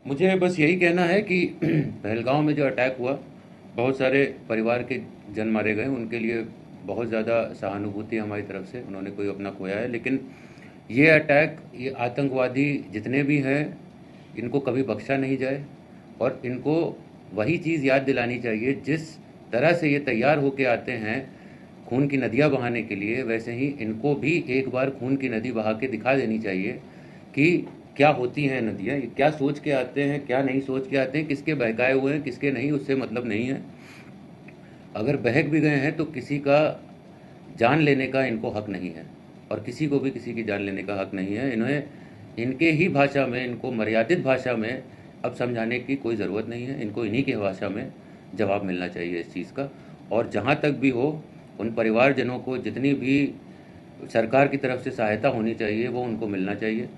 मुझे बस यही कहना है कि पहलगांव में जो अटैक हुआ, बहुत सारे परिवार के जन मारे गए, उनके लिए बहुत ज़्यादा सहानुभूति हमारी तरफ से। उन्होंने कोई अपना खोया है, लेकिन ये अटैक, ये आतंकवादी जितने भी हैं, इनको कभी बख्शा नहीं जाए। और इनको वही चीज़ याद दिलानी चाहिए, जिस तरह से ये तैयार होके आते हैं खून की नदियाँ बहाने के लिए, वैसे ही इनको भी एक बार खून की नदी बहा के दिखा देनी चाहिए कि क्या होती हैं नदियाँ, ये क्या सोच के आते हैं, क्या नहीं सोच के आते हैं, किसके बहकाए हुए हैं, किसके नहीं, उससे मतलब नहीं है। अगर बहक भी गए हैं तो किसी का जान लेने का इनको हक नहीं है, और किसी को भी किसी की जान लेने का हक नहीं है। इन्हें इनके ही भाषा में, इनको मर्यादित भाषा में अब समझाने की कोई ज़रूरत नहीं है। इनको इन्हीं की भाषा में जवाब मिलना चाहिए इस चीज़ का। और जहाँ तक भी हो, उन परिवारजनों को जितनी भी सरकार की तरफ से सहायता होनी चाहिए वो उनको मिलना चाहिए।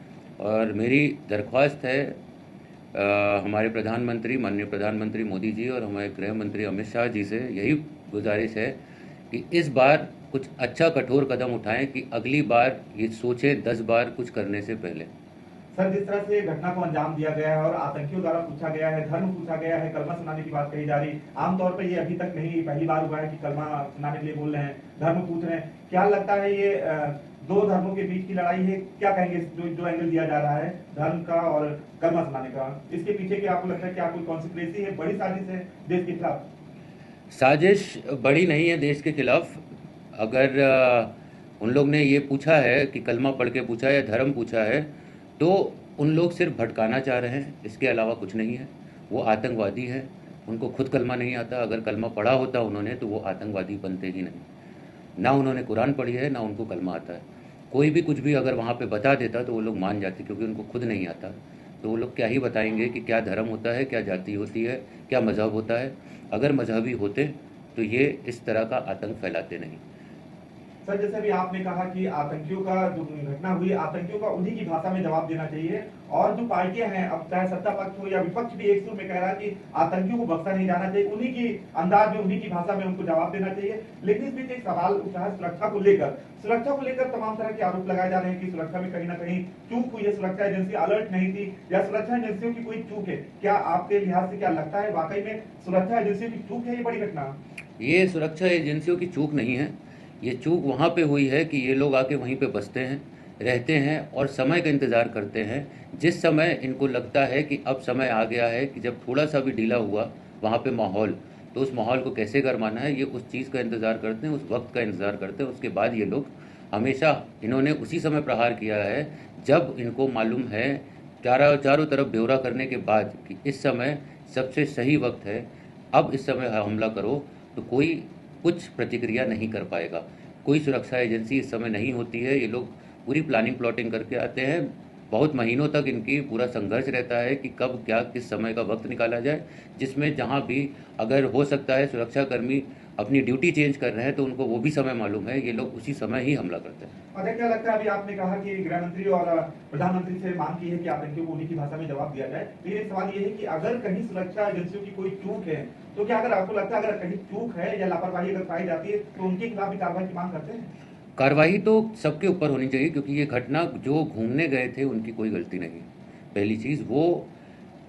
और मेरी दरख्वास्त है हमारे प्रधानमंत्री, माननीय प्रधानमंत्री मोदी जी और हमारे गृह मंत्री अमित शाह जी से यही गुजारिश है कि इस बार कुछ अच्छा कठोर कदम उठाएं, कि अगली बार ये सोचें 10 बार कुछ करने से पहले। सर, जिस तरह से घटना को अंजाम दिया गया है और आतंकियों द्वारा पूछा गया है, धर्म पूछा गया है, कलमा सुनाने की बात कही जा रही, आमतौर पर ये अभी तक नहीं, पहली बार हुआ है कि कलमा सुनाने के लिए बोल रहे हैं, धर्म पूछ रहे हैं। क्या लगता है ये दो धर्मों के बीच की लड़ाई है? क्या कहेंगे जो एंगल दिया जा रहा है धर्म का और कलमा सुनाने का, इसके पीछे क्या आपको लगता है, क्या कोई कॉन्सिक्वेंसी है, बड़ी साजिश है देश के खिलाफ? साजिश बड़ी नहीं है देश के खिलाफ। अगर उन लोग ने ये पूछा है कि कलमा पढ़ के पूछा या धर्म पूछा है, तो उन लोग सिर्फ भटकाना चाह रहे हैं, इसके अलावा कुछ नहीं है। वो आतंकवादी हैं, उनको खुद कलमा नहीं आता। अगर कलमा पढ़ा होता उन्होंने तो वो आतंकवादी बनते ही नहीं। ना उन्होंने कुरान पढ़ी है, ना उनको कलमा आता है। कोई भी कुछ भी अगर वहाँ पे बता देता तो वो लोग मान जाते, क्योंकि उनको खुद नहीं आता। तो वो लोग क्या ही बताएंगे कि क्या धर्म होता है, क्या जाति होती है, क्या मज़हब होता है। अगर मजहबी होते तो ये इस तरह का आतंक फैलाते नहीं। सर, जैसे भी आपने कहा कि आतंकियों का जो घटना हुई, आतंकियों का उन्हीं की भाषा में जवाब देना चाहिए, और जो पार्टियां हैं, अब चाहे सत्ता पक्ष हो या विपक्ष, भी एक सुर में कह रहा है कि आतंकियों को बख्शा नहीं जाना चाहिए, उन्हीं की अंदाज में, उन्हीं की भाषा में उनको जवाब देना चाहिए। लेकिन इस बीच एक सवाल उठा है सुरक्षा को लेकर तमाम तरह के आरोप लगाए जा रहे हैं कि सुरक्षा में कहीं ना कहीं चूक हुई है, सुरक्षा एजेंसी अलर्ट नहीं थी, या सुरक्षा एजेंसियों की कोई चूक है। क्या आपके लिहाज से क्या लगता है, वाकई में सुरक्षा एजेंसियों की चूक है ये बड़ी घटना? ये सुरक्षा एजेंसियों की चूक नहीं है। ये चूक वहाँ पे हुई है कि ये लोग आके वहीं पे बसते हैं, रहते हैं और समय का इंतज़ार करते हैं। जिस समय इनको लगता है कि अब समय आ गया है, कि जब थोड़ा सा भी ढीला हुआ वहाँ पे माहौल, तो उस माहौल को कैसे गरमाना है, ये उस चीज़ का इंतज़ार करते हैं, उस वक्त का इंतज़ार करते हैं। उसके बाद ये लोग हमेशा, इन्होंने उसी समय प्रहार किया है जब इनको मालूम है, चारों चारों तरफ ब्यौरा करने के बाद, कि इस समय सबसे सही वक्त है, अब इस समय हमला करो, तो कोई कुछ प्रतिक्रिया नहीं कर पाएगा। कोई सुरक्षा एजेंसी इस समय नहीं होती है। ये लोग पूरी प्लानिंग प्लॉटिंग करके आते हैं। बहुत महीनों तक इनकी पूरा संघर्ष रहता है कि कब क्या किस समय का वक्त निकाला जाए, जिसमें जहाँ भी अगर हो सकता है सुरक्षाकर्मी अपनी ड्यूटी चेंज कर रहे हैं तो उनको वो भी समय मालूम है, ये लोग उसी समय ही हमला करते हैं। अच्छा, क्या लगता है, अभी आपने कहा कि गृह मंत्री और प्रधानमंत्री से मांग की है कि आतंकियों को उन्हीं की भाषा में जवाब दिया जाए, लेकिन एक सवाल ये है कि अगर कहीं सुरक्षा एजेंसियों की कोई चूक है, तो क्या अगर आपको लगता है अगर कहीं चूक है या लापरवाही अगर पाई जाती है तो उनके खिलाफ भी कार्रवाई की मांग करते हैं? कार्रवाई तो सबके ऊपर होनी चाहिए, क्योंकि ये घटना, जो घूमने गए थे उनकी कोई गलती नहीं। पहली चीज़, वो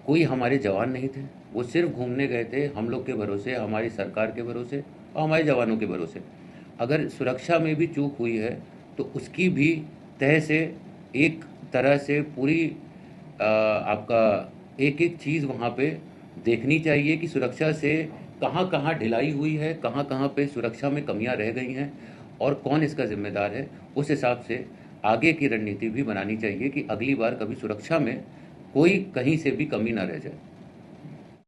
कोई हमारे जवान नहीं थे, वो सिर्फ घूमने गए थे हम लोग के भरोसे, हमारी सरकार के भरोसे और हमारे जवानों के भरोसे। अगर सुरक्षा में भी चूक हुई है तो उसकी भी तह से, एक तरह से पूरी आपका एक एक चीज़ वहाँ पे देखनी चाहिए कि सुरक्षा से कहाँ कहाँ ढिलाई हुई है, कहाँ कहाँ पे सुरक्षा में कमियाँ रह गई हैं, और कौन इसका जिम्मेदार है। उस हिसाब से आगे की रणनीति भी बनानी चाहिए कि अगली बार कभी सुरक्षा में कोई कहीं से भी कमी ना रह जाए।